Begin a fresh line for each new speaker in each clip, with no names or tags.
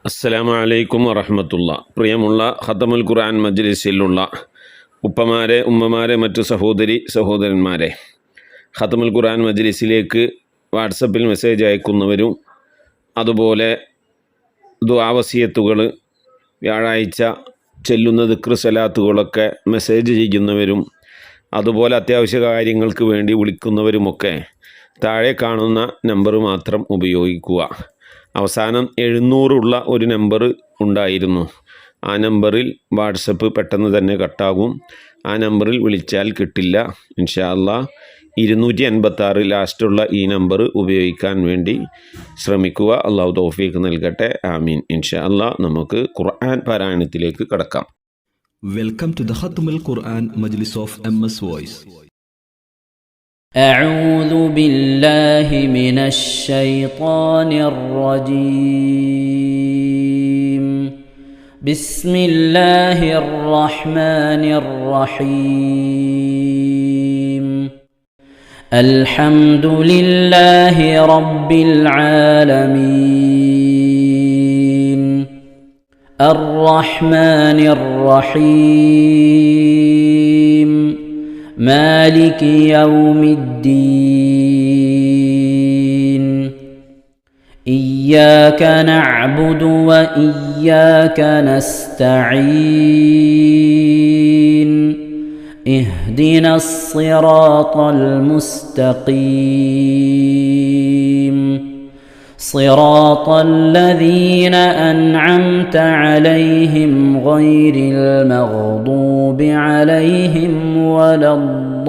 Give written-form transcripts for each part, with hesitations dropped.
അസ്സലാമു അലൈക്കും വറഹ്മത്തുള്ള. പ്രിയമുള്ള ഖതമുൽ ഖുർആൻ മജ്ലിസിലുള്ള ഉപ്പമാരെ, ഉമ്മമാരെ, മറ്റു സഹോദരന്മാരെ, ഖതമുൽ ഖുർആൻ മജ്ലിസിലേക്ക് വാട്സപ്പിൽ മെസ്സേജ് അയക്കുന്നവരും അതുപോലെ ദുആ വസിയത്തുകൾ, വ്യാഴാഴ്ച ചെല്ലുന്ന ദിക്ർ സലാത്തുകളൊക്കെ മെസ്സേജ് ചെയ്യുന്നവരും അതുപോലെ അത്യാവശ്യ കാര്യങ്ങൾക്ക് വേണ്ടി വിളിക്കുന്നവരുമൊക്കെ താഴെ കാണുന്ന നമ്പർ മാത്രം ഉപയോഗിക്കുക. അവസാനം 700 ഒരു നമ്പർ ഉണ്ടായിരുന്നു. ആ നമ്പറിൽ വാട്സപ്പ് പെട്ടെന്ന് തന്നെ കട്ടാകും. ആ നമ്പറിൽ വിളിച്ചാൽ കിട്ടില്ല. ഇൻഷാ അല്ലാഹ് 286 ലാസ്റ്റുള്ള ഈ നമ്പർ ഉപയോഗിക്കാൻ വേണ്ടി ശ്രമിക്കുക. അള്ളാഹു തൗഫീഖ് നൽകട്ടെ. ആമീൻ. ഇൻഷാ അല്ലാഹ് നമുക്ക് ഖുർആൻ പാരായണത്തിലേക്ക് കടക്കാം.
വെൽക്കം ടു ദ ഖത്മുൽ ഖുർആൻ മജ്ലിസ് ഓഫ് MS വോയിസ്.
أعوذ بالله من الشيطان الرجيم. بسم الله الرحمن الرحيم. الحمد لله رب العالمين. الرحمن الرحيم. مالك يوم الدين. إياك نعبد وإياك نستعين. اهدنا الصراط المستقيم. صراط الذين أنعمت عليهم غير المغضوب عليهم ولا الضالين.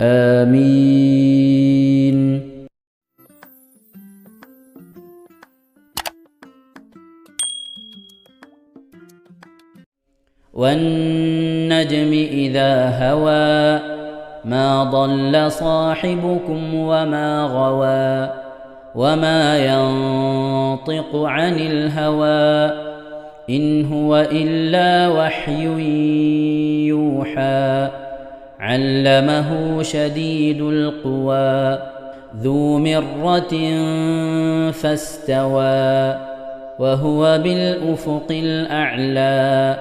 آمين. والنجم إذا هوى ما ضل صاحبكم وما غوى وما ينطق عن الهوى إن هو إلا وحي يوحى. علمه شديد القوى ذو مرة فاستوى وهو بالأفق الأعلى.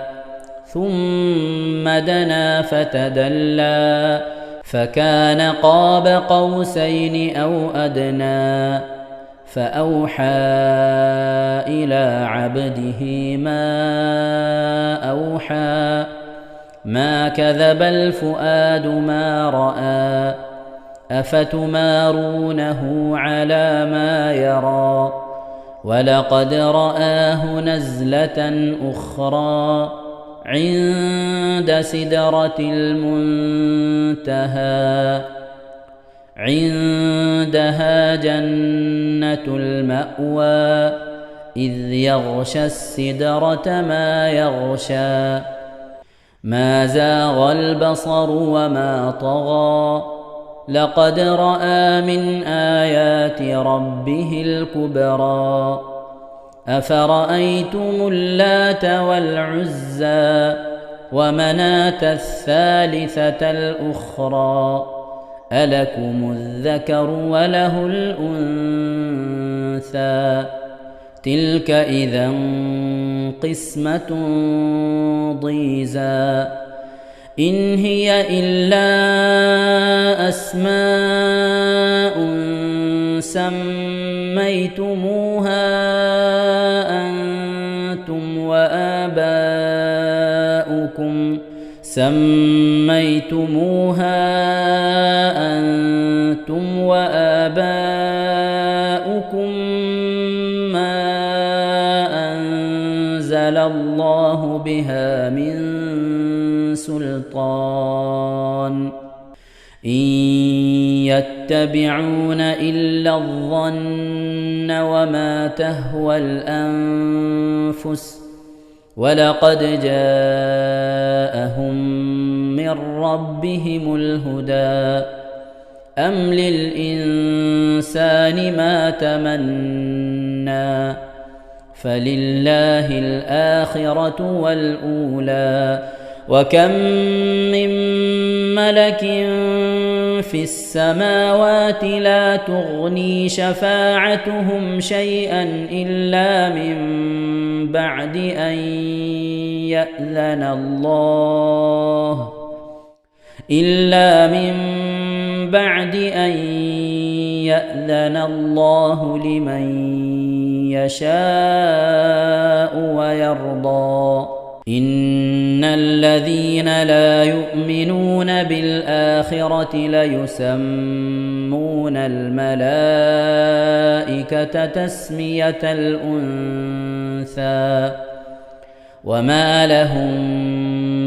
ثم دنا فتدلى فكان قاب قوسين أو أدنى. فأوحى إلى عبده ما أوحى. ما كذب الفؤاد ما رأى. أفتمارونه على ما يرى. ولقد رآه نزلة أخرى عند سدرة المنتهى. عندها جنة المأوى إذ يغشى السدرة ما يغشى. ما زاغ البصر وما طغى. لقد رأى من آيات ربه الكبرى. أفرأيتم اللات والعزى ومناة الثالثة الأخرى. ألكم الذكر وله الأنثى. تلك إذا قسمة ضيزى. إن هي إلا أسماء سميتموها أنتم وآباؤكم ما أنزل الله بها من سلطان. إن يتبعون إلا الظن وما تهوى الأنفس. ولقد جاءهم من ربهم الهدى. أم للإنسان ما تمنى. فلله الآخرة والأولى. وكم من ملك في السماوات لا تغني شفاعتهم شيئا إلا من بعد أن يأذن الله لمن يشاء ويرضى إن الذين لا يؤمنون بالآخرة ليسمون الملائكة تسمية الأنثى وما لهم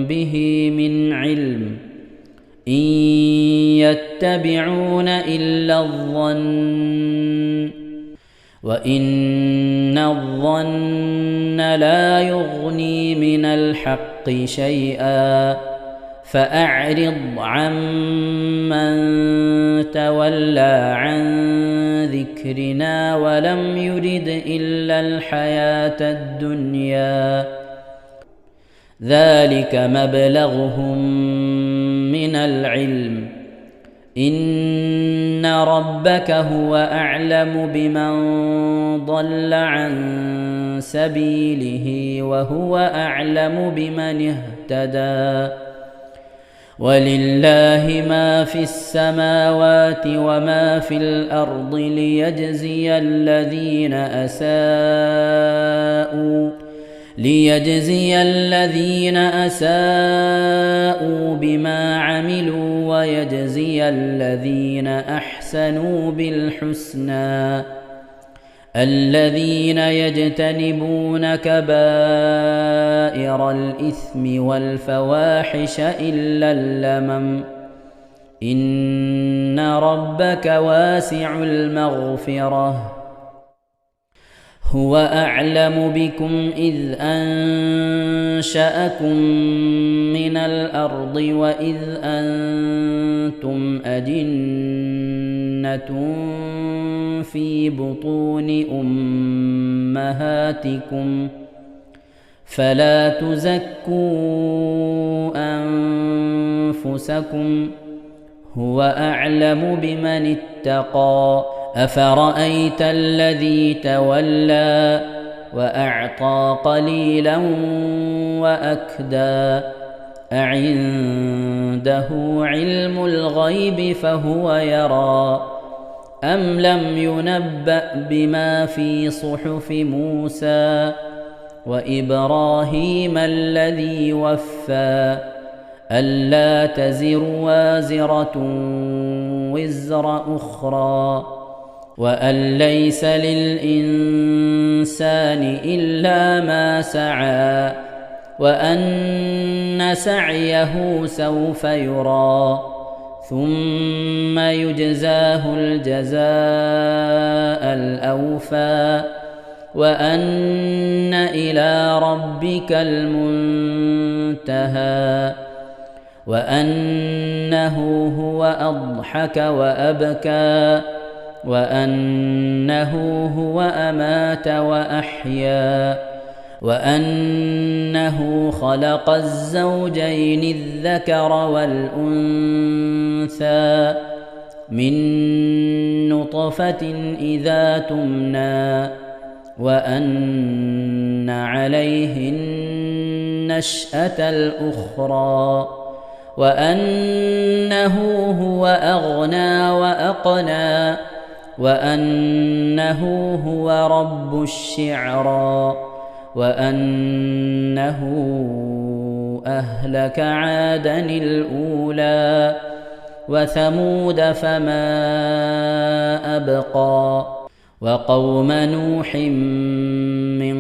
به من علم إن يتبعون إلا الظن وإن الظن لا يغني من الحق شيئا فأعرض عمن تولى عن ذكرنا ولم يرد إلا الحياة الدنيا ذلك مبلغهم من العلم إن ربك هو أعلم بمن ضل عن سبيله وهو أعلم بمن اهتدى ولله ما في السماوات وما في الأرض ليجزي الذين أساءوا بما عملوا ويجزي الذين أحسنوا بالحسنى الذين يجتنبون كبائر الإثم والفواحش إلا اللمم إن ربك واسع المغفرة هو أعلم بكم إذ أنشأكم من الأرض وإذ أنتم أجنة في بطون أمهاتكم فلا تزكوا أنفسكم هو أعلم بمن اتقى أفرأيت الذي تولى وأعطى قليلا وأكدى أعنده علم الغيب فهو يرى أم لم ينبأ بما في صحف موسى وإبراهيم الذي وفى ألا تزر وازرة وزر أخرى وأن ليس للإنسان إلا ما سعى وأن سعيه سوف يرى ثم يجزاه الجزاء الأوفى وأن إلى ربك المنتهى وأنه هو أضحك وأبكى وأنه هو أمات وأحيا وأنه خلق الزوجين الذكر والأنثى من نطفة إذا تمنى وأن عليه النشأة الأخرى وأنه هو أغنى وأقنى وأنه هو رب الشعرى وأنه أهلك عادا الأولى وثمود فما أبقى وقوم نوح من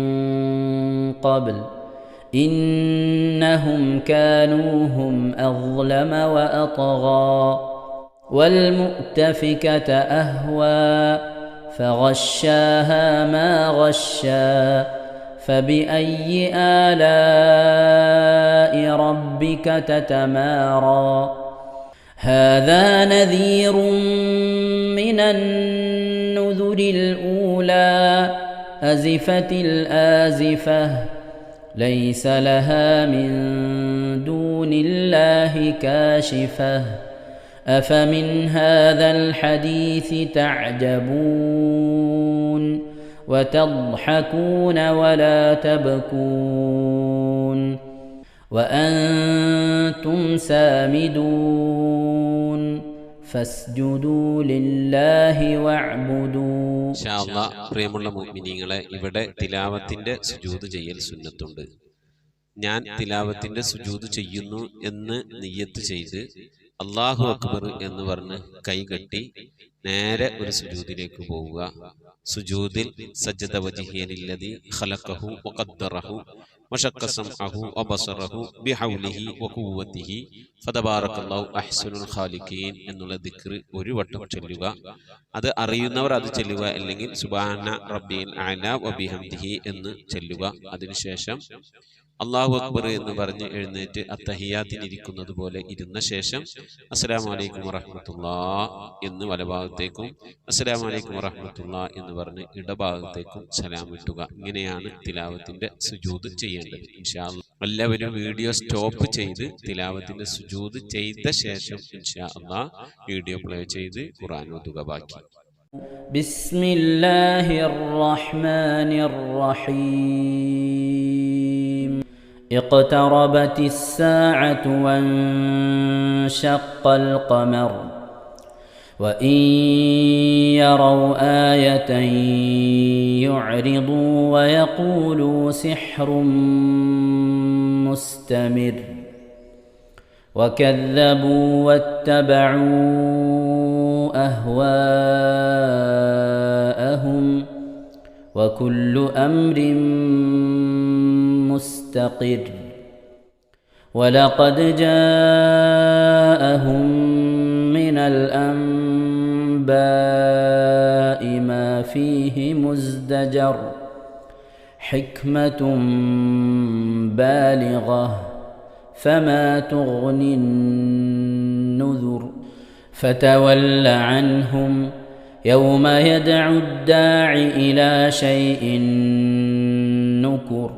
قبل إنهم كانوا هم أظلم وأطغى والمؤتفكة أهوى فغشاها ما غشى فبأي آلاء ربك تتمارى هذا نذير من النذر الأولى أزفت الآزفة ليس لها من دون الله كاشفة أفمن هذا الحديث تعجبون وتضحكون ولا تبكون وأنتم سامدون فاسجدوا لله واعبدوا.
ഇൻഷാ അല്ലാഹ് പ്രിയമുള്ള മുഅ്മിനീങ്ങളെ, ഇവിടെ തിലാവത്തിന്റെ സുജൂദ് ചെയ്യൽ സുന്നത്തുണ്ട്. ഞാൻ തിലാവത്തിന്റെ സുജൂദ് ചെയ്യുന്നു എന്ന് നിയ്യത്ത് ചെയ്ത് അല്ലാഹു അക്ബർ എന്ന് പറഞ്ഞ് കൈകെട്ടി നേരെ ഒരു സുജൂദിലേക്ക് പോവുക. സുജൂദിൽ സജ്ജദ വജ്ഹിയലില്ലദി ഖലഖഹു വഖദ്ദറഹു വശഖ സമഅഹു വബസറഹു ബിഹൗലിഹി വഖുവ്വതിഹി ഫതബാറകല്ലാഹു അഹ്സനുൽ ഖാലിഖീൻ എന്നുള്ള ദിക്ർ ഒരു വട്ടം ചൊല്ലുക. അത് അറിയുന്നവർ അത് ചൊല്ലുക, അല്ലെങ്കിൽ സുബ്ഹാന റബ്ബിൽ അഅല വബിഹംദിഹി എന്ന് ചൊല്ലുക. അതിനുശേഷം അല്ലാഹു അക്ബർ എന്ന് പറഞ്ഞ് എഴുന്നേറ്റ് അത്തഹിയാത്തിനിരിക്കുന്നത് പോലെ ഇരുന്ന ശേഷം അസ്സലാമു അലൈക്കും വറഹ്മത്തുള്ളാഹി എന്ന് വലഭാഗത്തേക്കും അസ്സലാമു അലൈക്കും വറഹ്മത്തുള്ളാഹി എന്ന് പറഞ്ഞ് ഇടഭാഗത്തേക്കും സലാം ഇട്ടുക. ഇങ്ങനെയാണ് തിലാവത്തിന്റെ സുജൂദ് ചെയ്യേണ്ടത്. ഇൻഷാ അല്ലാഹ് എല്ലാവരും വീഡിയോ സ്റ്റോപ്പ് ചെയ്ത് തിലാവത്തിന്റെ സുജൂദ് ചെയ്ത ശേഷം ഇൻഷാ അല്ലാഹ് വീഡിയോ പ്ലേ ചെയ്ത് ഖുർആൻ ഓതുക. ബാക്കി
ബിസ്മില്ലാഹിർ റഹ്മാനിർ റഹീം. اقتربت الساعة وانشق القمر وإن يروا آية يعرضوا ويقولوا سحر مستمر وكذبوا واتبعوا أهواءهم وكل أمر مستقر ولقد جاءهم من الأنباء ما فيه مزدجر حكمة بالغة فما تغني النذر فتول عنهم يوم يدعو الداع إلى شيء نكر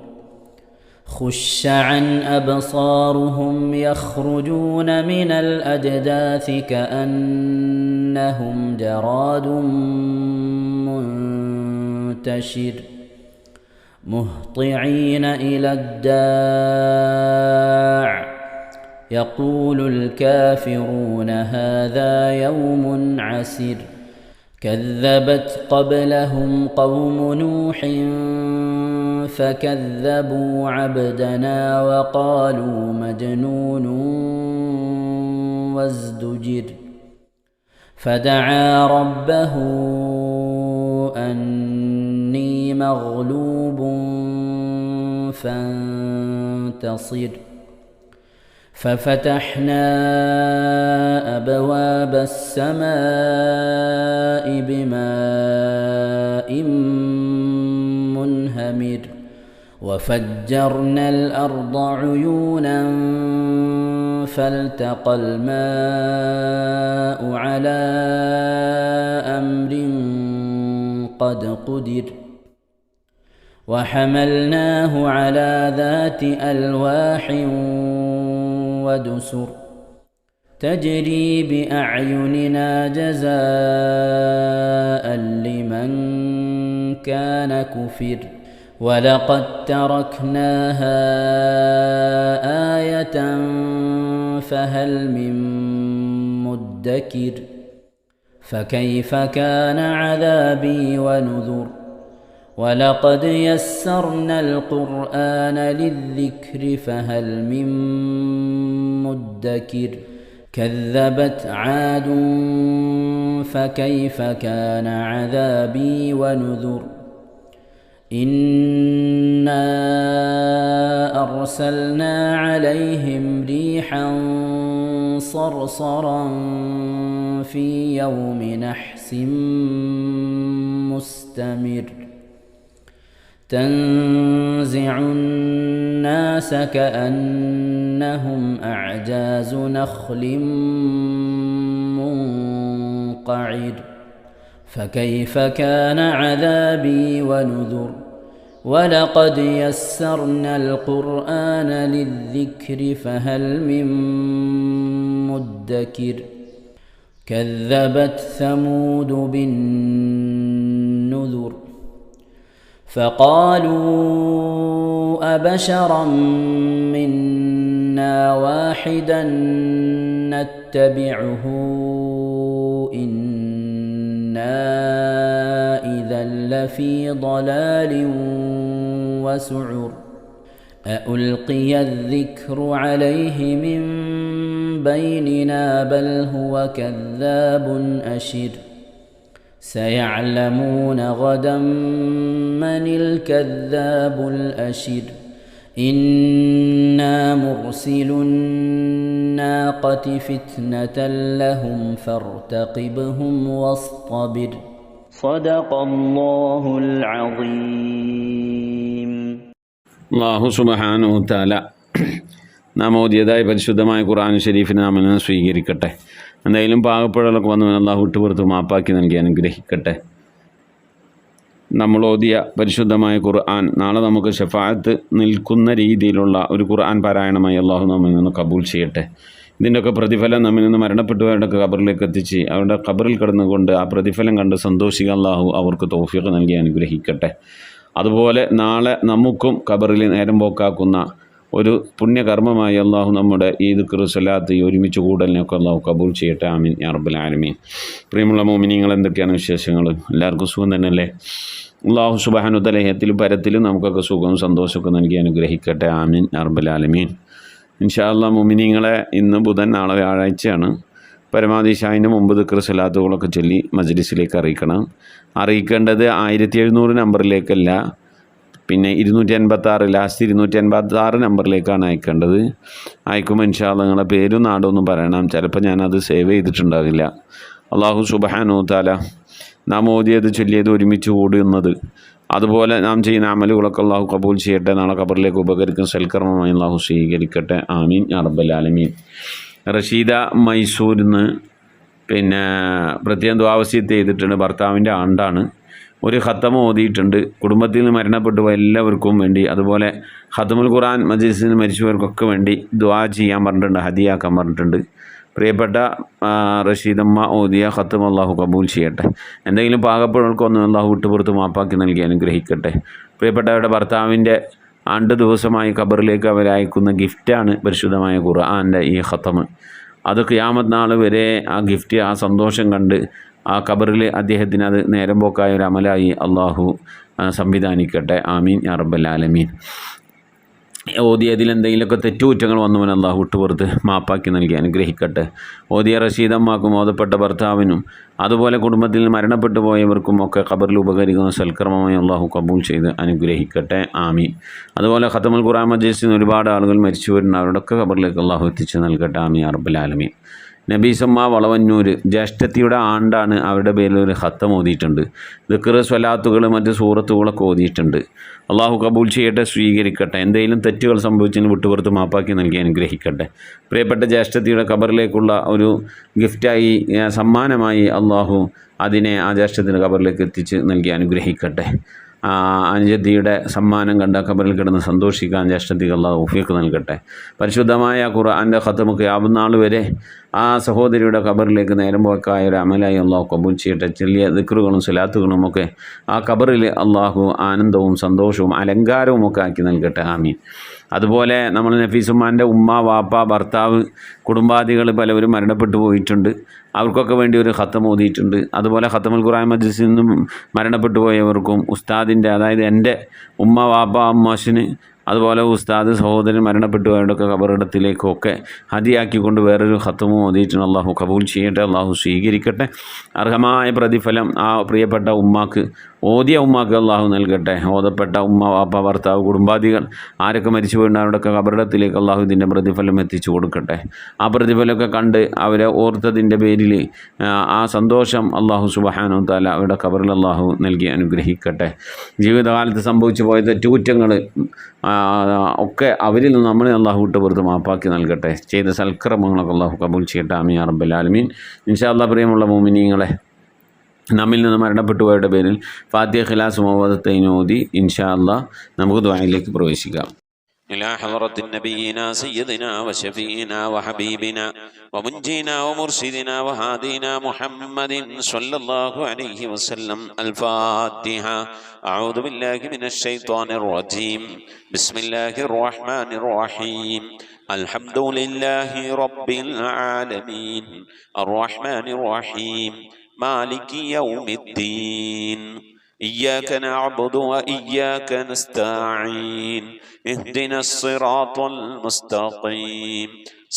خش عن أبصارهم يخرجون من الأجداث كأنهم جراد منتشر مهطعين إلى الداع يقول الكافرون هذا يوم عسر كذبت قبلهم قوم نوح فكذبوا عبدنا وقالوا مجنون وازدجر فدعا ربه أني مغلوب فانتصر ففتحنا أبواب السماء بماء منهمر وفجرنا الأرض عيونا فالتقى الماء على أمر قد قدر وحملناه على ذات ألواح ودسر تجري بأعيننا جزاء لمن كان كفر ولقد تركناها آية فهل من مدكر فكيف كان عذابي ونذر ولقد يسرنا القرآن للذكر فهل من مدكر كذبت عاد فكيف كان عذابي ونذر إنا أرسلنا عليهم ريحا صرصرا في يوم نحس مستمر تنزع الناس كأنهم أعجاز نخل منقعر فكيف كان عذابي ونذر ولقد يسرنا القرآن للذكر فهل من مدكر كذبت ثمود بالنذر فقالوا أبشرا منا واحدا نتبعه إنا إذا لفي ضلال وسعر أألقي الذكر عليه من بيننا بل هو كذاب أشر سيعلمون غدا من الكذاب الأشر إنا مرسل الناقة فتنة لهم فارتقبهم واصطبر صدق الله العظيم.
അല്ലാഹു സുബ്ഹാനഹു തആല നാം ഓതിയതായി പരിശുദ്ധമായ ഖുർആൻ ഷരീഫിനെ നാം എല്ലാം സ്വീകരിക്കട്ടെ. എന്തായാലും പാകപ്പിഴകളൊക്കെ വന്നു അല്ലാഹു വിട്ടുപുറത്ത് മാപ്പാക്കി നൽകി അനുഗ്രഹിക്കട്ടെ. നമ്മൾ ഓതിയ പരിശുദ്ധമായ ഖുർആൻ നാളെ നമുക്ക് ശഫാഅത്ത് നിൽക്കുന്ന രീതിയിലുള്ള ഒരു ഖുർആൻ പാരായണമായി അല്ലാഹു നമ്മിൽ നിന്ന് കബൂൽ ചെയ്യട്ടെ. ഇതിൻ്റെയൊക്കെ പ്രതിഫലം നമ്മിൽ നിന്ന് മരണപ്പെട്ടവരുടെയൊക്കെ ഖബറിലേക്ക് എത്തിച്ച് അവരുടെ ഖബറിൽ കിടന്നുകൊണ്ട് ആ പ്രതിഫലം കണ്ട് സന്തോഷിക്കാൻ അല്ലാഹു അവർക്ക് തൗഫീഖ് നൽകി അനുഗ്രഹിക്കട്ടെ. അതുപോലെ നാളെ നമുക്കും ഖബറിൽ നേരം പോക്കാക്കുന്ന ഒരു പുണ്യകർമ്മമായി അല്ലാഹു നമ്മുടെ ഈ ദിക്റ് സ്വലാത്ത് ഈ ഒരുമിച്ച് കൂടലിനൊക്കെ അല്ലാഹു കബൂൽ ചെയ്യട്ടെ. ആമീൻ യാ റബ്ബൽ ആലമീൻ. പ്രിയമുള്ള മുഅ്മിനീങ്ങൾ, എന്തൊക്കെയാണ് വിശേഷങ്ങൾ? എല്ലാവർക്കും സുഖം തന്നെയല്ലേ? അല്ലാഹു സുബ്ഹാനഹു വ തആല ഇഹത്തിലും പരത്തിലും നമുക്കൊക്കെ സുഖവും സന്തോഷമൊക്കെ നൽകി അനുഗ്രഹിക്കട്ടെ. ആമീൻ യാ റബ്ബൽ ആലമീൻ. ഇൻഷാ അല്ലാഹ് മുഅ്മിനീങ്ങളെ, ഇന്ന് ബുധൻ, നാളെ വ്യാഴാഴ്ചയാണ്. പരമാവധി ഇശാഇന് മുമ്പ് ദിക്റ് സ്വലാത്തുകളൊക്കെ ചൊല്ലി മജ്ലിസിലേക്ക് അറിയിക്കേണ്ടത് 1700 നമ്പറിലേക്കല്ല, പിന്നെ 256 ലാസ്റ്റ് 256 നമ്പറിലേക്കാണ് അയക്കേണ്ടത്. അയക്കുമ്പോൾ ഇൻഷാ അല്ലാഹ് നിങ്ങളുടെ പേരും നാടൊന്നും പറയണം. ചിലപ്പോൾ ഞാനത് സേവ് ചെയ്തിട്ടുണ്ടാകില്ല. അല്ലാഹു സുബ്ഹാനഹു വ തആല നാം ഓതിയത് ചൊല്ലിയത് ഒരുമിച്ച് കൂടുന്നത്, അതുപോലെ നാം ചെയ്യുന്ന അമലുകളൊക്കെ അല്ലാഹു കബൂൽ ചെയ്യട്ടെ. നാളെ ഖബറിലേക്ക് ഉപകരിക്കുന്ന സൽക്കർമ്മമായി അല്ലാഹു സ്വീകരിക്കട്ടെ. ആമീൻ യാ റബ്ബൽ ആലമീൻ. റഷീദ മൈസൂരിൽ നിന്ന് പിന്നെ പ്രത്യേകം ദുആവസിയത്ത് ചെയ്തിട്ടുണ്ട്. ഭർത്താവിൻ്റെ ആണ്ടാണ്. ഒരു ഖത്തം ഓതിയിട്ടുണ്ട്. കുടുംബത്തിൽ നിന്ന് മരണപ്പെട്ടു പോയ എല്ലാവർക്കും വേണ്ടി, അതുപോലെ ഖത്മുൽ ഖുർആൻ മജ്ലിസിന് മരിച്ചവർക്കൊക്കെ വേണ്ടി ദുആ ചെയ്യാൻ പറഞ്ഞിട്ടുണ്ട്, ഹദിയാക്കാൻ പറഞ്ഞിട്ടുണ്ട്. പ്രിയപ്പെട്ട റഷീദമ്മ ഓതിയ ഖത്തം അല്ലാഹു കബൂൽ ചെയ്യട്ടെ. എന്തെങ്കിലും പാകപ്പിഴകൾക്കൊന്നും അല്ലാഹു വിട്ടുപുറത്ത് മാപ്പാക്കി നൽകി അനുഗ്രഹിക്കട്ടെ. പ്രിയപ്പെട്ടവരുടെ ഭർത്താവിൻ്റെ ആണ്ട് ദിവസമായി ഖബറിലേക്ക് അവരയക്കുന്ന ഗിഫ്റ്റാണ് പരിശുദ്ധമായ ഖുർആൻ്റെ ഈ ഖത്തം. അത് ഖിയാമത്ത് നാൾ വരെ ആ ഗിഫ്റ്റ്, ആ സന്തോഷം കണ്ട് ആ ഖബറിൽ അദ്ദേഹത്തിന് അത് നേരം പോക്കായ ഒരു അമലായി അള്ളാഹു സംവിധാനിക്കട്ടെ. ആമീൻ യാ റബ്ബൽ ആലമീൻ. ഓതിയതിൽ എന്തെങ്കിലുമൊക്കെ തെറ്റുകുറ്റങ്ങൾ വന്നുവൻ അള്ളാഹു വിട്ടുപുറത്ത് മാപ്പാക്കി നൽകി അനുഗ്രഹിക്കട്ടെ. ഓതിയ റഷീദമ്മാക്കും ഓതപ്പെട്ട ഭർത്താവിനും അതുപോലെ കുടുംബത്തിൽ മരണപ്പെട്ടു പോയവർക്കും ഒക്കെ ഖബറിൽ ഉപകരിക്കുന്ന സൽക്കർമ്മമായി അള്ളാഹു കബൂൽ ചെയ്ത് അനുഗ്രഹിക്കട്ടെ. ആമീൻ. അതുപോലെ ഖത്മുൽ ഖുർആൻ മജ്ലിസിൽ ഒരുപാട് ആളുകൾ മരിച്ചു വരുന്ന അവരുടെയൊക്കെ ഖബറിലേക്ക് അള്ളാഹു എത്തിച്ച് നൽകട്ടെ. ആമീൻ യാ റബ്ബൽ ആലമീൻ. നബീസമ്മ വളവന്നൂർ ജ്യേഷ്ഠത്തിയുടെ ആണ്ടാണ്. അവരുടെ പേരിൽ ഒരു ഖത്തം ഓതിയിട്ടുണ്ട്. ദിക്റ് സ്വലാത്തുകൾ മറ്റ് സൂറത്തുകളൊക്കെ ഓതിയിട്ടുണ്ട്. അള്ളാഹു കബൂൽ ചെയ്യട്ടെ, സ്വീകരിക്കട്ടെ. എന്തെങ്കിലും തെറ്റുകൾ സംഭവിച്ചതിന് വിട്ടുപുറത്ത് മാപ്പാക്കി നൽകി അനുഗ്രഹിക്കട്ടെ. പ്രിയപ്പെട്ട ജ്യേഷ്ഠത്തിയുടെ ഖബറിലേക്കുള്ള ഒരു ഗിഫ്റ്റായി, സമ്മാനമായി അള്ളാഹു അതിനെ ആ ജ്യേഷ്ഠത്തിൻ്റെ ഖബറിലേക്ക് എത്തിച്ച് നൽകി അനുഗ്രഹിക്കട്ടെ. അനുജത്തിയുടെ സമ്മാനം കണ്ട ഖബറിൽ കിടന്ന് സന്തോഷിക്കാൻ ജ്യേഷ്ഠത്തിക്ക് അല്ലാഹു തൗഫീഖ് നൽകട്ടെ. പരിശുദ്ധമായ ഖുർആൻ്റെ ഖത്മൊക്കെ ആവുന്ന നാൾ വരെ ആ സഹോദരിയുടെ ഖബറിലേക്ക് നേരം പോക്കായ ഒരു അമലായി അള്ളാഹു കബൂൽ ചെയ്യട്ടെ. ചെറിയ ദിക്റുകളും സ്വലാത്തുകളും ഒക്കെ ആ ഖബറിൽ അള്ളാഹു ആനന്ദവും സന്തോഷവും അലങ്കാരവും ഒക്കെ ആക്കി നൽകട്ടെ. ആമീൻ. അതുപോലെ നമ്മൾ നഫീസുമ്മാൻ്റെ ഉമ്മ, വാപ്പ, ഭർത്താവ്, കുടുംബാദികൾ പലവരും മരണപ്പെട്ടു പോയിട്ടുണ്ട്. അവർക്കൊക്കെ വേണ്ടി ഒരു ഖത്തം ഓതിയിട്ടുണ്ട്. അതുപോലെ ഖത്തമുൽ ഖുർആൻ മജ്ലിസിൽ നിന്നും മരണപ്പെട്ടു പോയവർക്കും ഉസ്താദിൻ്റെ, അതായത് എൻ്റെ ഉമ്മ, വാപ്പ, അമ്മാശിന്, അതുപോലെ ഉസ്താദ്, സഹോദരൻ മരണപ്പെട്ടു പോയവരുടെയൊക്കെ ഖബറിടത്തിലേക്കൊക്കെ ഹദിയാക്കിക്കൊണ്ട് വേറൊരു ഖത്തമും ഓതിയിട്ടുണ്ട്. അള്ളാഹു കബൂൽ ചെയ്യട്ടെ, അള്ളാഹു സ്വീകരിക്കട്ടെ. അർഹമായ പ്രതിഫലം ആ പ്രിയപ്പെട്ട ഉമ്മാക്ക്, ഓതിയ ഉമ്മാക്ക് അള്ളാഹു നൽകട്ടെ. ഓതപ്പെട്ട ഉമ്മ, വാപ്പ, ഭർത്താവ്, കുടുംബാദികൾ ആരൊക്കെ മരിച്ചു പോയിട്ടുണ്ട് അവരുടെയൊക്കെ ഖബറിടത്തിലേക്ക് അള്ളാഹു ഇതിൻ്റെ പ്രതിഫലം എത്തിച്ചു കൊടുക്കട്ടെ. ആ പ്രതിഫലമൊക്കെ കണ്ട് അവരെ ഓർത്തതിൻ്റെ പേരിൽ ആ സന്തോഷം അള്ളാഹു സുബ്ഹാനഹു വ തആല അവരുടെ ഖബറിൽ അള്ളാഹു നൽകി അനുഗ്രഹിക്കട്ടെ. ജീവിതകാലത്ത് സംഭവിച്ചു പോയ തെറ്റുകുറ്റങ്ങൾ ഒക്കെ അവരിൽ നിന്ന് നമ്മളെ അള്ളാഹു വിട്ടുപുറത്ത് മാപ്പാക്കി നൽകട്ടെ. ചെയ്ത സൽക്കർമ്മങ്ങളൊക്കെ അള്ളാഹു കബൂൽ ചെയ്യട്ടെ. ആമീൻ യാ റബ്ബൽ ആലമീൻ. ഇൻഷാ അല്ലാഹ് പ്രിയമുള്ള മുഅ്മിനീങ്ങളെ, നമ്മിൽ നിന്ന് മരണപ്പെട്ടു പോയവരുടെ പേരിൽ ഫാത്തിഹ ഖിലാസ് മുഅവ്വദത്തൈൻ ഓതി ഇൻഷാ അല്ലാഹ് നമുക്ക് ദുആയിലേക്ക് പ്രവേശിക്കാം.
إلى حضرة نبينا سيدنا وشفينا وحبيبنا ومنجينا ومرشدنا وهادينا محمد صلى الله عليه وسلم. الفاتحة. أعوذ بالله من الشيطان الرجيم. بسم الله الرحمن الرحيم. الحمد لله رب العالمين الرحمن الرحيم مالك يوم الدين. إياك نعبد وإياك نستعين. اهدنا الصراط المستقيم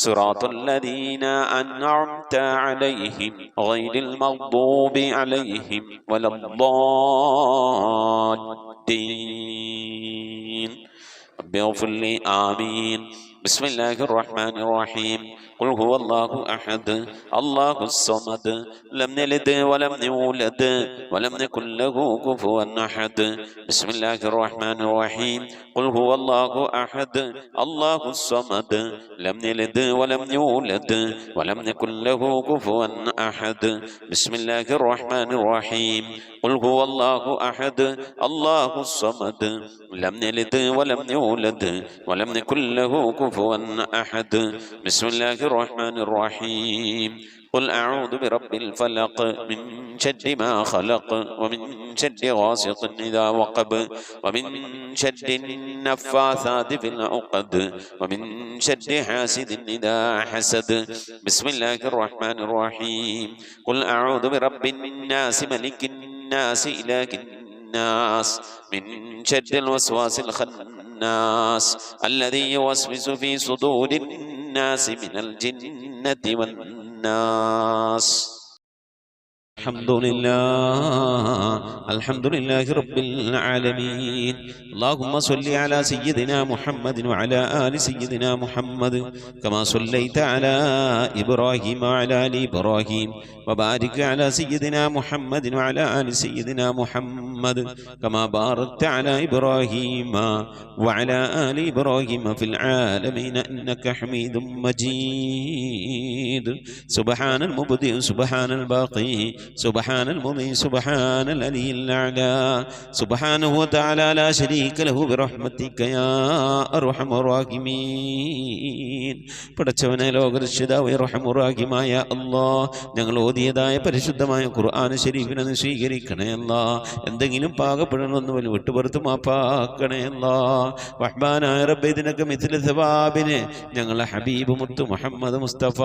صراط الذين أنعمت عليهم غير المغضوب عليهم ولا الضالين. رب اغفر لي آمين. بسم الله الرحمن الرحيم. قل هو الله أحد الله الصمد لم يلد ولم يولد ولم يكن له كفوا أحد. بسم الله الرحمن الرحيم. قل هو الله أحد الله الصمد لم يلد ولم يولد ولم يكن له كفوا أحد. بسم الله الرحمن الرحيم. قل هو الله أحد الله الصمد لم يلد ولم يولد ولم يكن له كفوا أحد. بسم الله الرحمن الرحيم. قل أعوذ برب الفلق من شر ما خلق ومن شر غاسق إذا وقب ومن شر النفاثات في العقد ومن شر حاسد إذا حسد. بسم الله الرحمن الرحيم. قل أعوذ برب الناس ملك الناس إله الناس من شر الوسواس الخناس الذي يوسوس في صدور الناس من الجنة والناس. الحمد لله رب العالمين. اللهم صل على سيدنا محمد وعلى آل سيدنا محمد كما صليت على إبراهيم وعلى آل إبراهيم وبارك على سيدنا محمد وعلى آل سيدنا محمد كما باركت على إبراهيم وعلى آل إبراهيم في العالمين إنك حميد مجيد. سبحان المبدئ سبحان الباقي سبحان المضي سبحان العلي الأعلى سبحانه وتعالى لا شريك له برحمتك يا أرحم الراحمين. പടച്ചവനെ ലോകരക്ഷിതാവേ റഹ്മായ അല്ലാഹ്, ഞങ്ങൾ ഓതിയതായ പരിശുദ്ധമായ ഖുർആൻ ശരീഫിനെ സ്വീകരിക്കണേ അല്ലാഹ്. എന്തെങ്കിലും പാകപ്പെടണമെന്ന് പോലും വിട്ടുപുറത്ത് മാപ്പാക്കണേ അല്ലാഹ്. റഹ്മാനായ റബ്ബേ, ഇതിനൊക്കെ മിഥില സവാബിനെ ഞങ്ങളെ ഹബീബ് മുത്തു മുഹമ്മദ് മുസ്തഫ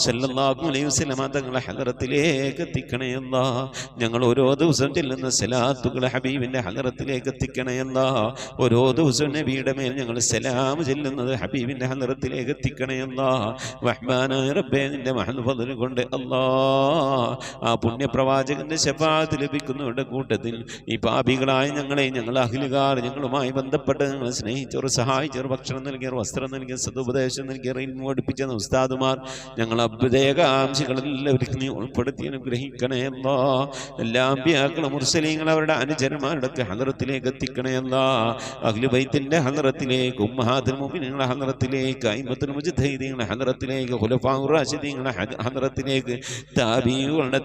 സല്ലല്ലാഹു അലൈഹി വസല്ലം തങ്ങളെ ഹദറത്തിലേക്ക് എത്തിക്കണേ അല്ലാഹ്. ഞങ്ങൾ ഓരോ ദിവസം ചെല്ലുന്ന സലാത്തുകളെ ഹബീബിന്റെ ഹദറത്തിലേക്ക് എത്തിക്കണേ അല്ലാഹ്. ഓരോ ദിവസവും നബിയുടെ മേൽ ഞങ്ങൾ സലാം ചെല്ലുന്നത് ഹബീബിന്റെ ഹദറത്തിലേക്ക് എത്തിക്കണേ അല്ലാഹ്. റഹ്മാനായ റബ്ബേ, നിന്റെ മഹൽ ഫദ്ൽ കൊണ്ട് അല്ലാഹ് ആ പുണ്യപ്രവാചകന്റെ ശഫാഅത്ത് ലഭിക്കുന്നവരുടെ കൂട്ടത്തിൽ ഈ പാപികളായ ഞങ്ങളെ, ഞങ്ങൾ അഹ്ലുകാർ, ഞങ്ങളുമായി ബന്ധപ്പെട്ട് ഞങ്ങളെ സ്നേഹിച്ചവർ, സഹായിച്ചവർ, ഭക്ഷണം നൽകിയവർ, വസ്ത്രം നൽകിയ, സദുപദേശം നൽകിയവർ, ഇൽമു പഠിപ്പിച്ച ഉസ്താദുമാർ, ഞങ്ങൾ അഭ്യുദയകാംക്ഷികളെല്ലാവരും നീ ഉൾപ്പെടുത്തി അനുഗ്രഹിക്കണേ അല്ലാഹ്. എല്ലാ അമ്പിയാക്കളും മുർസലീങ്ങൾ അവരുടെ അനുചരന്മാരുടെ ഹദറത്തിലേക്ക് എത്തിക്കണേ അല്ലാഹ്. അഹ്ലു ബൈത്തിന്റെ ഹദറത്തിലേക്ക്, ഉമ്മഹാത്തുൽ മുഅ്മിനീങ്ങളുടെ ഹദറത്തിലേക്ക്, അയിമ്മത്തുൽ മുജ്തഹിദീങ്ങളുടെ ഹദറത്തിലേക്ക്, ഖുലഫാഉർ റാഷിദീങ്ങളുടെ ഹദറത്തിലേക്ക്, താബീങ്ങളുടെ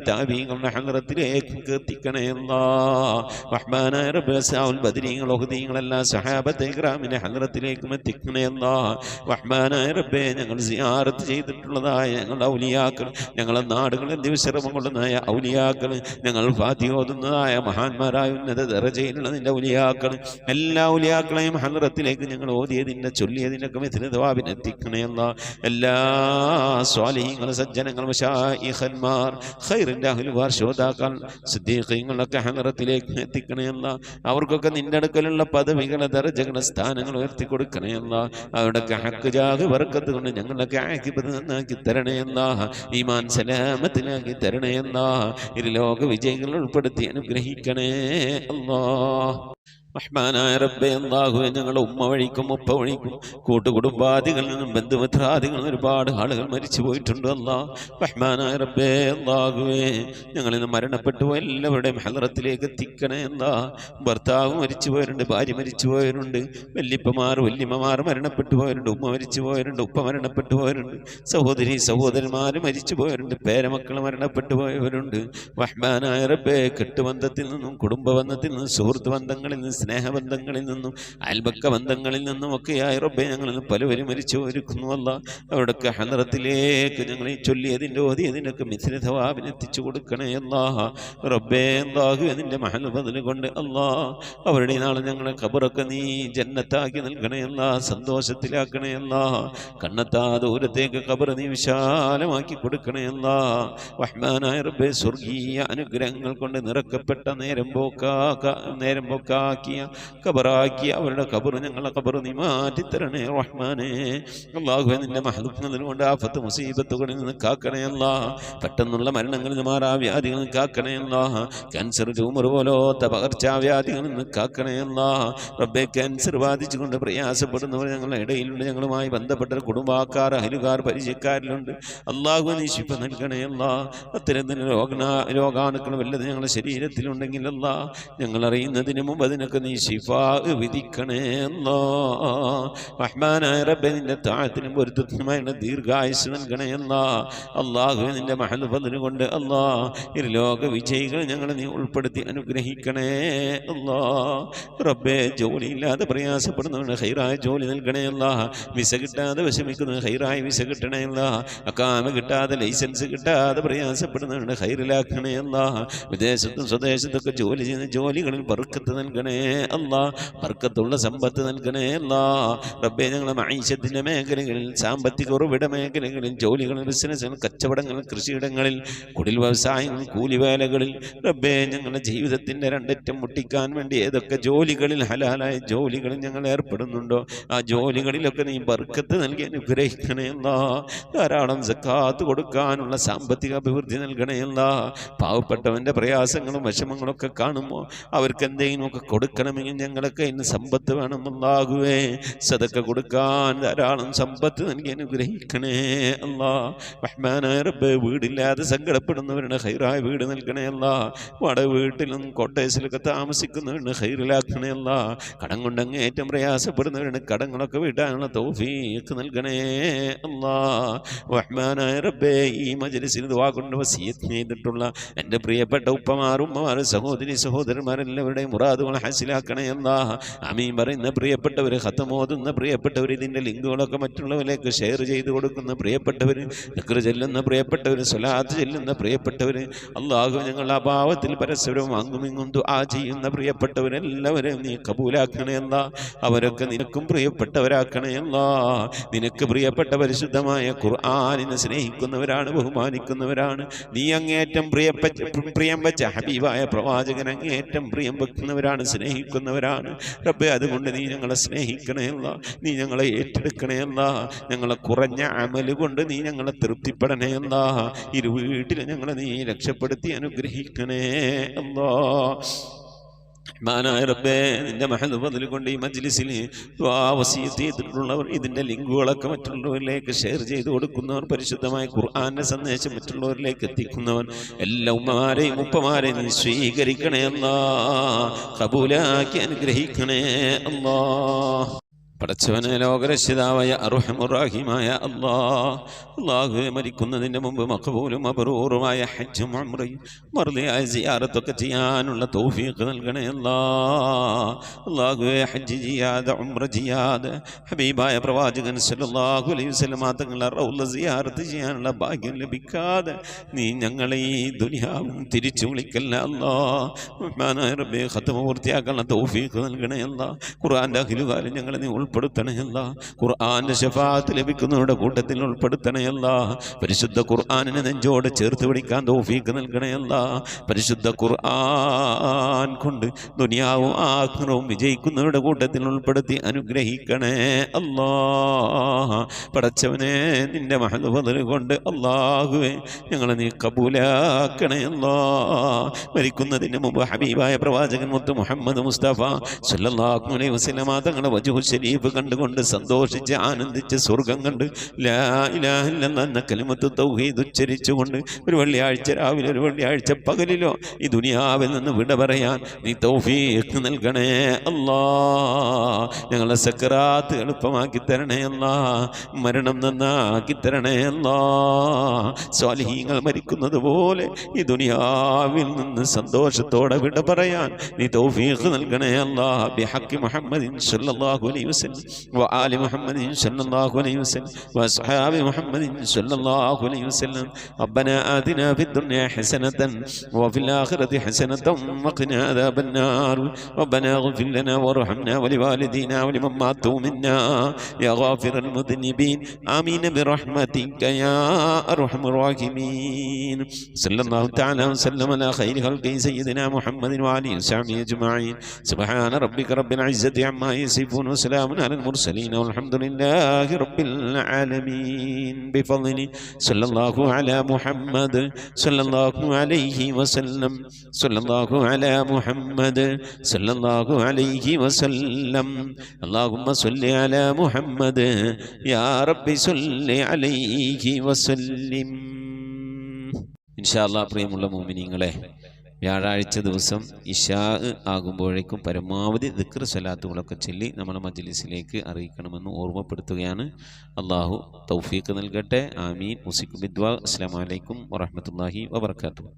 താബീങ്ങളുടെ ഹദറത്തിലേക്ക് എത്തിക്കണേ അല്ലാഹ്. റഹ്മാനായ റബ്ബേ, സഹാബുൽ ബദരീങ്ങൾ, ഉഹദീങ്ങൾ, എല്ലാ സഹാബത്തെ ഇക്റാമിന്റെ ഹദറത്തിലേക്കും എത്തിക്കണേ അല്ലാഹ്. റഹ്മാനായ റബ്ബേ, ഞങ്ങൾ സിയാറത്ത് ചെയ്തിട്ടുള്ളതായ ഞങ്ങളുടെ ഔലിയാക്കൾ, ഞങ്ങളെ നാടുകളിൽ ദിവസരമം കൊള്ളുന്നതായ ഔലിയാക്കൾ, ഞങ്ങൾ ഫാത്തിഹ ഓതുന്നതായ മഹാന്മാരായ ഉന്നത ദറജയിലുള്ള നിന്റെ ഔലിയാക്കൾ, എല്ലാ ഔലിയാക്കളെയും ഹദറത്തിലേക്ക് ഞങ്ങൾ ഓതിയതിൻ്റെ ചൊല്ലിയതിനൊക്കെ മിഥില സവാബിനെ എത്തിക്കണേ അല്ലാഹ്. എല്ലാ സ്വാലിഹീങ്ങൾ, സജ്ജനങ്ങൾ, മശായിഖന്മാർ, ഖൈറിന്റെ അഹ്ലുകാർ, ശോതാക്കൾ, സിദ്ദീഖീങ്ങളൊക്കെ ഹദറത്തിലേക്ക് എത്തിക്കണേ അല്ലാഹ്. അവർക്കൊക്കെ നിന്റെ അടുക്കലുള്ള പദവികളെ, ദറജകളെ, സ്ഥാനങ്ങൾ ഉയർത്തി കൊടുക്കണേ അല്ലാഹ്. അവരുടെയൊക്കെ ഹക്ക് ജാഹ് ബർക്കത്ത് കൊണ്ട് ഞങ്ങളൊക്കെ ആക്കിബത്ത് നന്നാക്കി തരണേ അല്ലാഹ്. ഈമാൻ സലാമത്തിലാക്കി തരണേ അല്ലാഹ്. ഇരുലോക വിജയികൾ ഉൾപ്പെടുത്തി അനുഗ്രഹിക്കണേ അല്ലാഹ്. റഹ്മാനായ റബ്ബേ അല്ലാഹുവേ, ഞങ്ങളുടെ ഉമ്മ വഴിക്കും ഉപ്പ വഴിക്കും കൂട്ടുകുടുംബാദികളിൽ നിന്നും ബന്ധുമിത്രാദികളിൽ നിന്നും ഒരുപാട് ആളുകൾ മരിച്ചു പോയിട്ടുണ്ട്. അല്ലാഹ് റഹ്മാനായ റബ്ബേ അല്ലാഹുവേ, ഞങ്ങളിന്ന് മരണപ്പെട്ടു എല്ലാവരുടെയും ഹളറത്തിലേക്ക് എത്തിക്കണേ. എന്താ ഭർത്താവ് മരിച്ചു പോയവരുണ്ട്, ഭാര്യ മരിച്ചു പോയവരുണ്ട്, വല്യപ്പമാർ വല്യമ്മമാർ മരണപ്പെട്ടു പോയവരുണ്ട്, ഉമ്മ മരിച്ചു പോയവരുണ്ട്, ഉപ്പ മരണപ്പെട്ടു പോയവരുണ്ട്, സഹോദരി സഹോദരന്മാർ മരിച്ചു പോയവരുണ്ട്, പേരമക്കൾ മരണപ്പെട്ടു പോയവരുണ്ട്. റഹ്മാനായ റബ്ബേ, കെട്ടുബന്ധത്തിൽ നിന്നും കുടുംബ ബന്ധത്തിൽ നിന്നും സുഹൃത്ത് ബന്ധങ്ങളിൽ നിന്നും സ്നേഹബന്ധങ്ങളിൽ നിന്നും അയൽപക്ക ബന്ധങ്ങളിൽ നിന്നും ഒക്കെയായി റബ്ബേ ഞങ്ങളിൽ നിന്ന് പലവരും മരിച്ചു ഒരുക്കുന്നു. അല്ല അവിടൊക്കെ ഹളറത്തിലേക്ക് ഞങ്ങൾ ഈ ചൊല്ലിയതിൻ്റെ ഓതിയതിൻ്റെയൊക്കെ മിഥില ഥവാബിന് എത്തിച്ചു കൊടുക്കണേ. അല്ലാഹ് റബ്ബേ അല്ലാഹു അതിൻ്റെ മഹൽ ബദൽ കൊണ്ട് അല്ലാഹ് അവരുടെ നാളെ ഞങ്ങളെ ഖബറൊക്കെ നീ ജന്നത്താക്കി നൽകണേ. അല്ലാഹ് സന്തോഷത്തിലാക്കണേ. അല്ലാഹ് കണ്ണെത്താ ദൂരത്തേക്ക് ഖബർ നീ വിശാലമാക്കി കൊടുക്കണേ. അല്ലാഹ് റഹ്മാനായ റബ്ബേ, സ്വർഗീയ അനുഗ്രഹങ്ങൾ കൊണ്ട് നിറക്കപ്പെട്ട നേരം പോക്കാക്കിയ ഖബറാക്കിയ അവരുടെ ഖബർ ഞങ്ങളെ ഖബർ നീ മാറ്റിത്തരണേ റഹ്മാനേ. അല്ലാഹുവേ, നിന്റെ മഹദൂബിനെ കൊണ്ട് ആഫത്ത് മുസീബത്തുകളിൽ നിന്ന് കാക്കണേ. അല്ലാഹ് പെട്ടെന്നുള്ള മരണങ്ങളിൽ നിന്ന് മാറാവ്യാധികളിൽ നിന്ന് കാക്കണേ. അല്ലാഹ് ക്യാൻസർ ട്യൂമർ പോലത്തെ പകർച്ചാവ്യാധികളിൽ നിന്ന് കാക്കണേ. അല്ലാഹ് റബ്ബേ, ക്യാൻസർ ബാധിച്ചുകൊണ്ട് പ്രയാസപ്പെടുന്നവർ ഞങ്ങളുടെ ഇടയിലുണ്ട്, ഞങ്ങളുമായി ബന്ധപ്പെട്ട കുടുംബക്കാർ അയലുകാർ പരിചയക്കാരിലുണ്ട്. അല്ലാഹു നീ ശിഫ നൽകണേ. അല്ലാഹ് അത്തരത്തിന് രോഗാണുക്കൾ വല്ലത് ഞങ്ങളുടെ ശരീരത്തിലുണ്ടെങ്കിൽ അല്ലാഹ് ഞങ്ങൾ അറിയുന്നതിന് മുമ്പ് അതിനൊക്കെ നീ ശിഫാ വിധിക്കണേ. അല്ലാഹ് റഹ്മാനായ റബ്ബേ, നിന്റെ താഴത്തിനും പൊരുത്തത്തിനുമായുള്ള ദീർഘായുസ് നൽകണേ. അല്ലാഹു നിന്റെ മഹൽ ഫദ്ൽ കൊണ്ട് അല്ലാഹ് ഇരുലോക വിജയികൾ ഞങ്ങളെ നീ ഉൾപ്പെടുത്തി അനുഗ്രഹിക്കണേ. അല്ലാഹ് റബ്ബേ, ജോലിയില്ലാതെ പ്രയാസപ്പെടുന്നവന് ഹൈറായ ജോലി നൽകണേ. അല്ലാഹ് വിസ കിട്ടാതെ വിഷമിക്കുന്നവന് ഹൈറായ വിസ കിട്ടണേ. അല്ലാഹ് അക്കാമ കിട്ടാതെ ലൈസൻസ് കിട്ടാതെ പ്രയാസപ്പെടുന്നവന് ഹൈറിലാക്കണേ. അല്ലാഹ് വിദേശത്തും സ്വദേശത്തൊക്കെ ജോലി ചെയ്യുന്ന ജോലികളിൽ ബർക്കത്ത് നൽകണേ. അല്ലാഹ് ബർക്കത്തുള്ള സമ്പത്ത് നൽകണേ. അല്ലാഹ് റബ്ബേ, ഞങ്ങളെ മഈശത്തിന്റെ മേഖലകളിൽ, സാമ്പത്തിക ഉറവിട മേഖലകളിൽ, ജോലികളിൽ, ബിസിനസ്സുകൾ, കച്ചവടങ്ങൾ, കൃഷിയിടങ്ങളിൽ, കുടിൽ വ്യവസായങ്ങൾ, കൂലിവേലകളിൽ റബ്ബേ, ഞങ്ങളുടെ ജീവിതത്തിന്റെ രണ്ടറ്റം മുട്ടിക്കാൻ വേണ്ടി ഏതൊക്കെ ജോലികളിൽ ഹലാലായ ജോലികളിൽ ഞങ്ങൾ ഏർപ്പെടുന്നുണ്ടോ ആ ജോലികളിലൊക്കെ നീ ബർക്കത്ത് നൽകി അനുഗ്രഹിക്കണേ. അല്ലാഹ് ധാരാളം സക്കാത്ത് കൊടുക്കാനുള്ള സാമ്പത്തിക അഭിവൃദ്ധി നൽകണേ. അല്ലാഹ് പാവപ്പെട്ടവന്റെ പ്രയാസങ്ങളും വിഷമങ്ങളൊക്കെ കാണുമ്പോൾ അവർക്ക് എന്തെങ്കിലുമൊക്കെ കൊടുക്കണമെങ്കിൽ ഞങ്ങളൊക്കെ ഇന്ന് സമ്പത്ത് വേണം. അല്ലാഹുവേ, സദക്ക കൊടുക്കാൻ ധാരാളം സമ്പത്ത് നൽകി അനുഗ്രഹിക്കണേ. അല്ലാഹ് റഹ്മാനായ റബ്ബേ, വീടില്ലാതെ സങ്കടപ്പെടുന്നവരുടെ ഹൈറായ വീട് നൽകണേ. അല്ലാഹ് വാടക വീട്ടിലും കോട്ടേഴ്സിലൊക്കെ താമസിക്കുന്നവരുടെ ഹൈറിലാക്കണേ. അല്ലാഹ് കടം കൊണ്ടങ്ങ് ഏറ്റവും പ്രയാസപ്പെടുന്നവരുടെ കടങ്ങളൊക്കെ വീട്ടാനുള്ള തൗഫീഖ് നൽകണേ. അല്ലാഹ് റഹ്മാനായ റബ്ബേ, ഈ മജ്ലിസിൽ ദുആ കൊണ്ട് വസിയത്ത് ചെയ്തിട്ടുള്ള എൻ്റെ പ്രിയപ്പെട്ട ഉപ്പമാരും ഉമ്മമാരും സഹോദരി സഹോദരന്മാരെല്ലാവരുടെയും മുറാദുകൾ ഹാസിലാക്കണേ. അല്ലാഹ് ആമീൻ പറയുന്ന പ്രിയപ്പെട്ടവർ, ഖത്മോതുന്ന പ്രിയപ്പെട്ടവർ, ഇതിൻ്റെ ലിങ്കുകളൊക്കെ മറ്റുള്ളവരിലേക്ക് ഷെയർ ചെയ്ത് കൊടുക്കുന്ന പ്രിയപ്പെട്ടവർ, ദിക്ർ ചെല്ലുന്ന പ്രിയപ്പെട്ടവർ, സ്വലാത്ത് ചെല്ലുന്ന പ്രിയപ്പെട്ടവർ, അല്ലാഹു ഞങ്ങളുടെ അഭാവത്തിൽ പരസ്പരം അങ്ങുമിങ്ങും ദുആ ചെയ്യുന്ന പ്രിയപ്പെട്ടവരെല്ലാവരും നീ കബൂലാക്കണേ. അല്ലാഹ് അവരൊക്കെ നിനക്കും പ്രിയപ്പെട്ടവരാക്കണേ. അല്ലാഹ് നിനക്ക് പ്രിയപ്പെട്ട പരിശുദ്ധമായ ഖുർആനിനെ സ്നേഹിക്കുന്നവരാണ്, ബഹുമാനിക്കുന്നവരാണ്. നീ അങ്ങേറ്റം പ്രിയം വെച്ച ഹബീബായ പ്രവാചകൻ അങ്ങേറ്റം പ്രിയം വെക്കുന്നവരാണ്, സ്നേഹിക്കുന്നവരാണ്. റബ്ബേ, അതുകൊണ്ട് നീ ഞങ്ങളെ സ്നേഹിക്കണേ. അല്ലാഹ് നീ ഞങ്ങളെ ഏറ്റെടുക്കണേ. അല്ലാഹ് ഞങ്ങളെ കുറഞ്ഞ അമല് കൊണ്ട് നീ ഞങ്ങളെ തൃപ്തിപ്പെടണേ. അല്ലാഹ് ഇരു വീട്ടിൽ ഞങ്ങളെ നീ രക്ഷപ്പെടുത്തി അനുഗ്രഹിക്കണേ. അല്ലാഹ് റഹ്മാനായ റബ്ബേ, നിന്റെ മഹൽ ഫദ്ൽ കൊണ്ട് ഈ മജ്ലിസിൽ ദുആ വസിയത്ത് ചെയ്തിട്ടുള്ളവർ, ഇതിൻ്റെ ലിങ്കുകളൊക്കെ മറ്റുള്ളവരിലേക്ക് ഷെയർ ചെയ്ത് കൊടുക്കുന്നവർ, പരിശുദ്ധമായ ഖുർആന്റെ സന്ദേശം മറ്റുള്ളവരിലേക്ക് എത്തിക്കുന്നവർ, എല്ലാ ഉമ്മമാരെയും ഉപ്പമാരെയും നീ സ്വീകരിക്കണേ. അല്ലാഹ് ഖബൂലാക്കി അനുഗ്രഹിക്കണേ. അല്ലാഹ് പടച്ചവനെ, ലോകരക്ഷിതാവായ അർഹമുർ-റഹീമായ അല്ലാഹു മരിക്കുന്നതിൻ്റെ മുമ്പ് മഖബൂലും മബ്റൂറുമായ ഹജ്ജും ഉംറയും മർദിയായ സിയാറത്തൊക്കെ ചെയ്യാനുള്ള തൗഫീഖ് നൽകണേ. അല്ലാഹുവേ, ഹജ്ജ് ചെയ്യാതെ ഉംറ ചെയ്യാതെ ഹബീബായ പ്രവാചകൻ സല്ലല്ലാഹു അലൈഹി വസല്ലം തങ്ങളുടെ റൗള സിയാറത്ത് ചെയ്യാനുള്ള ഭാഗ്യം ലഭിക്കാതെ നീ ഞങ്ങളെ ഈ ദുനിയാവും തിരിച്ചു വിളിക്കല്ല. അല്ലാഹ് റഹ്മാനായ റബ്ബേ, ഖത്മ പൂർത്തിയാക്കാനുള്ള തൗഫീഖ് നൽകണേ. അല്ലാഹ് ഖുർആന്റെ അഖിലുകാലം ഞങ്ങളെ നീ
ഉൾപ്പെടുത്തണയല്ല. ഖുർആന്റെ ശഫാഅത്ത് ലഭിക്കുന്നവരുടെ കൂട്ടത്തിൽ ഉൾപ്പെടുത്തണയല്ല. പരിശുദ്ധ ഖുർആനിനെ നെഞ്ചോട് ചേർത്ത് പിടിക്കാൻ തൗഫീഖ് നൽകണയല്ല. പരിശുദ്ധ ഖുർആൻ കൊണ്ട് ദുനിയാവും ആഖിറവും വിജയിക്കുന്നവരുടെ കൂട്ടത്തിൽ ഉൾപ്പെടുത്തി അനുഗ്രഹിക്കണേ അല്ലാഹ്. പടച്ചവനെ, നിന്റെ മഹദ് ഫദ്ല് കൊണ്ട് അല്ലാഹുവേ ഞങ്ങളെ നീ കബൂലാക്കണേ അല്ലാഹ്. മരിക്കുന്നതിന് മുമ്പ് ഹബീബായ പ്രവാചകൻ മുത്ത് മുഹമ്മദ് മുസ്തഫ സല്ലല്ലാഹു അലൈഹി വസല്ലം തങ്ങളുടെ വജ്ഹു ശരീഫ് കണ്ടുകൊണ്ട് സന്തോഷിച്ച് ആനന്ദിച്ച് സ്വർഗം കണ്ട് ലാ ഇലാഹ ഇല്ലല്ലാഹ് എന്ന കലിമത്ത് തൗഹീദ് ഉച്ചരിച്ചുകൊണ്ട് ഒരു വെള്ളിയാഴ്ച രാവിലെ ഒരു വെള്ളിയാഴ്ച പകലിലോ ഈ ദുനിയാവിൽ നിന്ന് വിട പറയാൻ നീ തൗഫീഖ് നൽകണേ അല്ലാഹ്. ഞങ്ങളെ സക്കറാത്ത് എളുപ്പമാക്കി തരണേ അല്ലാഹ്. മരണം നന്നാക്കി തരണേ അല്ലാഹ്. സ്വാലിഹീങ്ങൾ മരിക്കുന്നത് പോലെ ഈ ദുനിയാവിൽ നിന്ന് സന്തോഷത്തോടെ വിട പറയാൻ നീ തൗഫീഖ് നൽകണേ അല്ലാഹ്. ബിഹഖി മുഹമ്മദിൻ സല്ലല്ലാഹു അലൈഹി വസല്ലം വആലി മുഹമ്മദിൻ സല്ലല്ലാഹു അലൈഹി വസല്ലം വഅസ്ഹാബി മുഹമ്മദിൻ സല്ലല്ലാഹു അലൈഹി വസല്ലം. റബ്ബനാ ആതിനാ ഫിദ്ദുനിയാ ഹസനതൻ വഫിൽ ആഖിറതി ഹസനതൻ വഖിനാ അദാബന്നാർ. റബ്ബനാ ഇഗ്ഫിർ ലനാ വർഹംനാ വലിവാലിദീനാ വലിമൻ മാതു മിന്നാ യാ ഗാഫിറൽ മുദ്നിബീൻ. ആമീൻ ബിറഹ്മതിക യാ അർഹമർ റഹീമീൻ. സല്ലല്ലാഹു തആല വസല്ലം അലാ ഖൈരി ഖൽഖി സയ്യിദിനാ മുഹമ്മദിൻ വആലിഹി വസഹ്ബിഹി അജ്മഈൻ. സുബ്ഹാന റബ്ബിക റബ്ബിൽ ഇസ്സതി അമ്മാ യസിഫൂൻ വസലാമുൻ അലൽ മുർസലീൻ വൽഹംദുലില്ലാഹി റബ്ബിൽ ആലമീൻ. ബിഫദ്ലി സല്ലല്ലാഹു അലാ മുഹമ്മദ് സല്ലല്ലാഹു അലൈഹി വസല്ലം. സല്ലല്ലാഹു അലാ മുഹമ്മദ് സല്ലല്ലാഹു അലൈഹി വസല്ലം. അല്ലാഹുമ്മ സ്വല്ലി അലാ മുഹമ്മദ് യാ റബ്ബി സ്വല്ലി അലൈഹി വസല്ലിം. ഇൻഷാ അല്ലാഹ് പ്രിയമുള്ള മുഅ്മിനീങ്ങളെ, വ്യാഴാഴ്ച ദിവസം ഇശാ ആകുമ്പോഴേക്കും പരമാവധി ദിക്ർ സ്വലാത്തുകളൊക്കെ ചൊല്ലി നമ്മളെ മജ്ലിസിലേക്ക് അറിയിക്കണമെന്ന് ഓർമ്മപ്പെടുത്തുകയാണ്. അള്ളാഹു തൗഫീഖ് നൽകട്ടെ. ആമീൻ. മുസിക് ബിദ്വാ. അസ്സലാമു അലൈക്കും വറഹ്മത്തുള്ളാഹി വബറകാതുഹു.